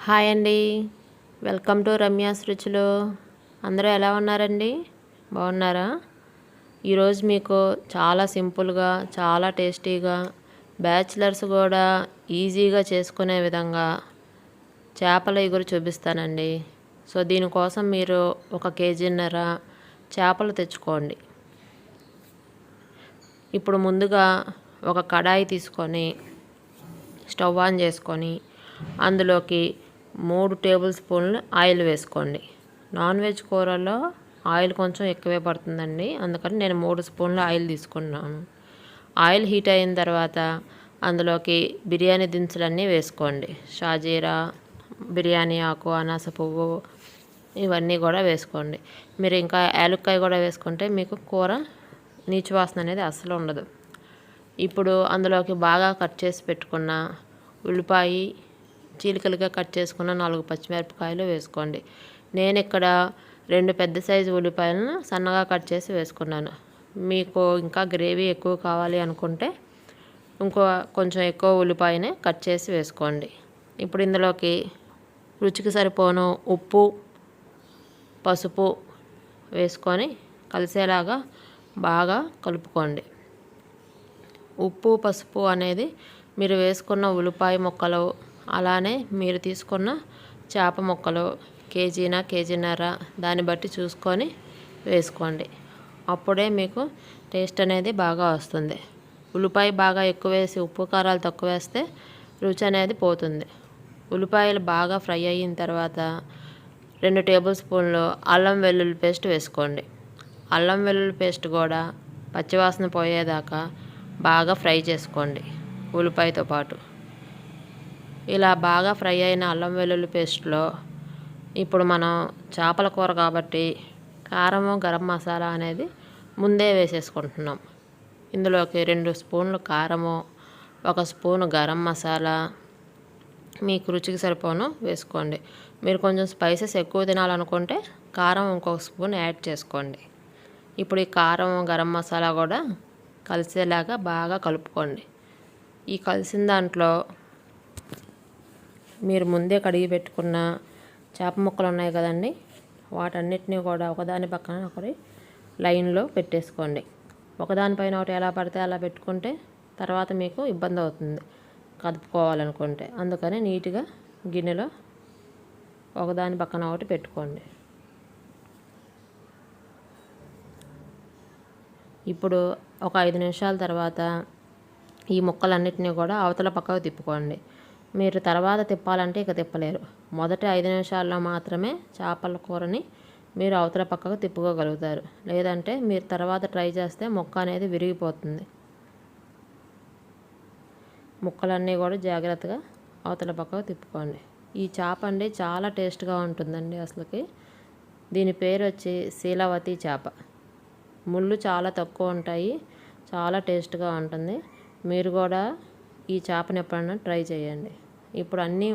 Hi అండి. Welcome to Ramya's రుచులు. అందరూ ఎలా ఉన్నారండి? బాగున్నారా? ఈరోజు మీకు చాలా సింపుల్గా, చాలా టేస్టీగా, బ్యాచిలర్స్ కూడా ఈజీగా చేసుకునే విధంగా చేపల ఇగురు చూపిస్తానండి. సో దీనికోసం మీరు 1 కేజీన్నర చేపలు తెచ్చుకోండి. ఇప్పుడు ముందుగా ఒక కడాయి తీసుకొని స్టవ్ ఆన్ చేసుకొని అందులోకి 3 టేబుల్ స్పూన్లు ఆయిల్ వేసుకోండి. నాన్ వెజ్ కూరల్లో ఆయిల్ కొంచెం ఎక్కువే పడుతుందండి, అందుకని నేను 3 స్పూన్ల ఆయిల్ తీసుకున్నాను. ఆయిల్ హీట్ అయిన తర్వాత అందులోకి బిర్యానీ దినుసులన్నీ వేసుకోండి. షాజీరా, బిర్యానీ ఆకు, అనాస పువ్వు ఇవన్నీ కూడా వేసుకోండి. మీరు ఇంకా యాలక్కాయ కూడా వేసుకుంటే మీకు కూర నీచు వాసన అనేది అస్సలు ఉండదు. ఇప్పుడు అందులోకి బాగా కట్ చేసి పెట్టుకున్న ఉల్లిపాయ, చీలికలుగా కట్ చేసుకున్న 4 పచ్చిమిరపకాయలు వేసుకోండి. నేను ఇక్కడ 2 పెద్ద సైజు ఉల్లిపాయలను సన్నగా కట్ చేసి వేసుకున్నాను. మీకు ఇంకా గ్రేవీ ఎక్కువ కావాలి అనుకుంటే కొంచెం ఎక్కువ ఉల్లిపాయనే కట్ చేసి వేసుకోండి. ఇప్పుడు ఇందులోకి రుచికి సరిపోను ఉప్పు, పసుపు వేసుకొని కలిసేలాగా బాగా కలుపుకోండి. ఉప్పు, పసుపు అనేది మీరు వేసుకున్న ఉల్లిపాయ ముక్కలు, అలానే మీరు తీసుకున్న చేప ముక్కలు కేజీన్నర దాన్ని బట్టి చూసుకొని వేసుకోండి. అప్పుడే మీకు టేస్ట్ అనేది బాగా వస్తుంది. ఉల్లిపాయ బాగా ఎక్కువ వేసి ఉప్పు కారాలు తక్కువ వేస్తే రుచి అనేది పోతుంది. ఉల్లిపాయలు బాగా ఫ్రై అయిన తర్వాత 2 టేబుల్ స్పూన్లు అల్లం వెల్లుల్లి పేస్ట్ వేసుకోండి. అల్లం వెల్లుల్లి పేస్ట్ కూడా పచ్చివాసన పోయేదాకా బాగా ఫ్రై చేసుకోండి ఉల్లిపాయతో పాటు. ఇలా బాగా ఫ్రై అయిన అల్లం వెల్లుల్లి పేస్ట్లో ఇప్పుడు మనం చేపల కూర కాబట్టి కారము, గరం మసాలా అనేది ముందే వేసేసుకుంటున్నాం. ఇందులోకి 2 స్పూన్లు కారము, 1 స్పూను గరం మసాలా మీకు రుచికి సరిపోను వేసుకోండి. మీరు కొంచెం స్పైసెస్ ఎక్కువ తినాలనుకుంటే కారం ఇంకొక స్పూన్ యాడ్ చేసుకోండి. ఇప్పుడు ఈ కారం, గరం మసాలా కూడా కలిసేలాగా బాగా కలుపుకోండి. ఈ కలిసిన దాంట్లో మీరు ముందే కడిగి పెట్టుకున్న చేప ముక్కలు ఉన్నాయి కదండి, వాటన్నిటినీ కూడా ఒకదాని పక్కన ఒకటి లైన్లో పెట్టేసుకోండి. ఒకదానిపైన ఒకటి ఎలా పడితే అలా పెట్టుకుంటే తర్వాత మీకు ఇబ్బంది అవుతుంది కదుపుకోవాలనుకుంటే. అందుకని నీట్గా గిన్నెలో ఒకదాని పక్కన ఒకటి పెట్టుకోండి. ఇప్పుడు ఒక 5 నిమిషాల తర్వాత ఈ ముక్కలన్నిటినీ కూడా అవతల పక్కకు తిప్పుకోండి. మీరు తర్వాత తిప్పాలంటే ఇక తిప్పలేరు. మొదటి 5 నిమిషాల్లో మాత్రమే చేపల కూరని మీరు అవతల పక్కకు తిప్పుకోగలుగుతారు. లేదంటే మీరు తర్వాత ట్రై చేస్తే ముక్క అనేది విరిగిపోతుంది. ముక్కలన్నీ కూడా జాగ్రత్తగా అవతల పక్కకు తిప్పుకోండి. ఈ చేప అండి చాలా టేస్ట్గా ఉంటుందండి. అసలుకి దీని పేరు వచ్చి శీలవతి చేప. ముళ్ళు చాలా తక్కువ ఉంటాయి, చాలా టేస్ట్గా ఉంటుంది. మీరు కూడా ఈ చేపను ఎప్పుడైనా ట్రై చేయండి. ఇప్పుడు అన్నీ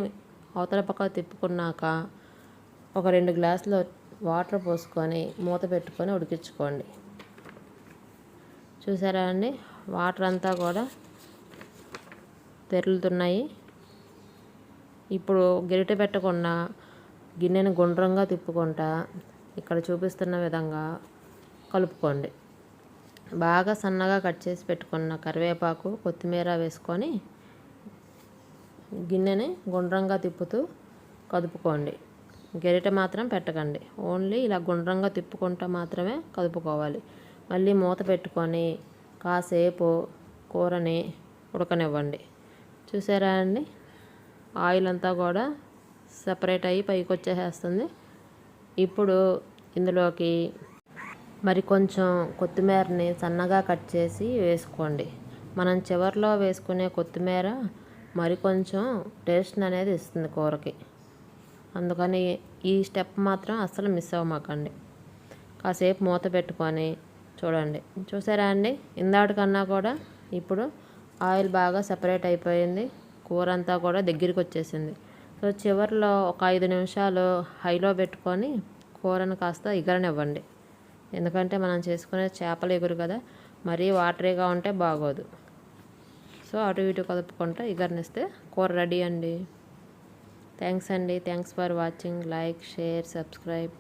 అవతల పక్క తిప్పుకున్నాక ఒక 2 గ్లాసులు వాటర్ పోసుకొని మూత పెట్టుకొని ఉడికించుకోండి. చూసారా అండి, వాటర్ అంతా కూడా తెరులుతున్నాయి. ఇప్పుడు గరిటె పెట్టకుండా గిన్నెను గుండ్రంగా తిప్పుకుంటా ఇక్కడ చూపిస్తున్న విధంగా కలుపుకోండి. బాగా సన్నగా కట్ చేసి పెట్టుకున్న కరివేపాకు, కొత్తిమీర వేసుకొని గిన్నెని గుండ్రంగా తిప్పుతూ కదుపుకోండి. గరిటె మాత్రం పెట్టకండి, ఓన్లీ ఇలా గుండ్రంగా తిప్పుకుంటూ మాత్రమే కదుపుకోవాలి. మళ్ళీ మూత పెట్టుకొని కాసేపు కూరని ఉడకనివ్వండి. చూసారా అండి, ఆయిల్ అంతా కూడా సపరేట్ అయ్యి పైకి వచ్చేస్తుంది. ఇప్పుడు ఇందులోకి మరి కొంచెం కొత్తిమీరని సన్నగా కట్ చేసి వేసుకోండి. మనం చివరిలో వేసుకునే కొత్తిమీర మరి కొంచెం టేస్ట్ అనేది ఇస్తుంది కూరకి. అందుకని ఈ స్టెప్ మాత్రం అస్సలు మిస్ అవ్వమాకండి. కాసేపు మూత పెట్టుకొని చూడండి. చూసారా అండి, ఇందాటికన్నా కూడా ఇప్పుడు ఆయిల్ బాగా సపరేట్ అయిపోయింది. కూర అంతా కూడా దగ్గరికి వచ్చేసింది. సో చివరిలో ఒక 5 నిమిషాలు హైలో పెట్టుకొని కూరను కాస్త ఎగరనివ్వండి. ఎందుకంటే మనం చేసుకునే చేపల ఎగురు కదా, మరీ వాటరీగా ఉంటే బాగోదు. సో అటు ఇటు కలుపుకుంటూ ఎగరనిస్తే కూర రెడీ అండి. థ్యాంక్స్ అండి. Thanks for watching. Like, share, subscribe.